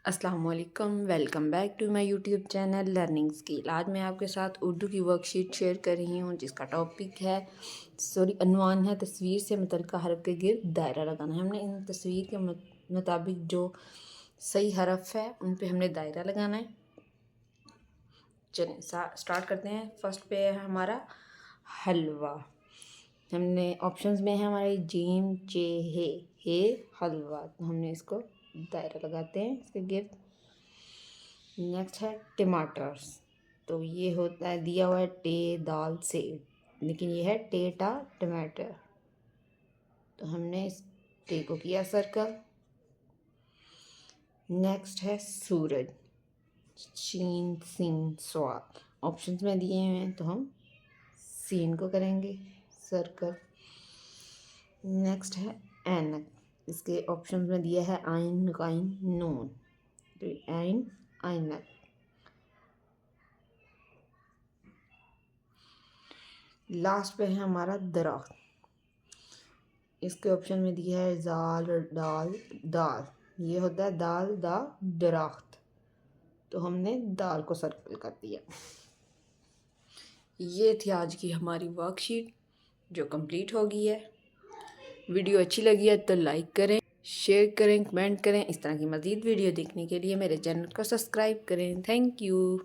अस्सलाम वालेकुम, welcome back to my YouTube channel learning skill. आज मैं आपके साथ उर्दू की वर्कशीट शेयर कर रही हूँ जिसका टॉपिक है अनवान है तस्वीर से मुतल्लिक़ हरफ के गिर्द दायरा लगाना है। हमने इन तस्वीर के मुताबिक जो सही हरफ है उन पे हमने दायरा लगाना है। चलें स्टार्ट करते हैं। फर्स्ट पे है हमारा हलवा। हमने ऑप्शंस में है हमारे जीम चे हे हलवा, तो हमने इसको दायरा लगाते हैं इसके गिर्द। नेक्स्ट है टमाटर्स, तो ये होता है दिया हुआ है टे दाल से, लेकिन ये है टेटा टमाटर, तो हमने इस टे को किया सर्कल। नेक्स्ट है सूरज, शीन सिन स्वाद, ऑप्शंस में दिए हुए हैं तो हम सीन को करेंगे सर्कल। नेक्स्ट है ऐनक, इसके ऑप्शंस में दिया है आइन गाइन नून, तो आइन ऐनक। लास्ट पे है हमारा दरख्त, इसके ऑप्शन में दिया है जाल डाल दाल, ये होता है दाल दा दरख्त, तो हमने दाल को सर्कल कर दिया। ये थी आज की हमारी वर्कशीट जो कंप्लीट हो गई है। वीडियो अच्छी लगी है तो लाइक करें, शेयर करें, कमेंट करें। इस तरह की मज़ीद वीडियो देखने के लिए मेरे चैनल को सब्सक्राइब करें। Thank you.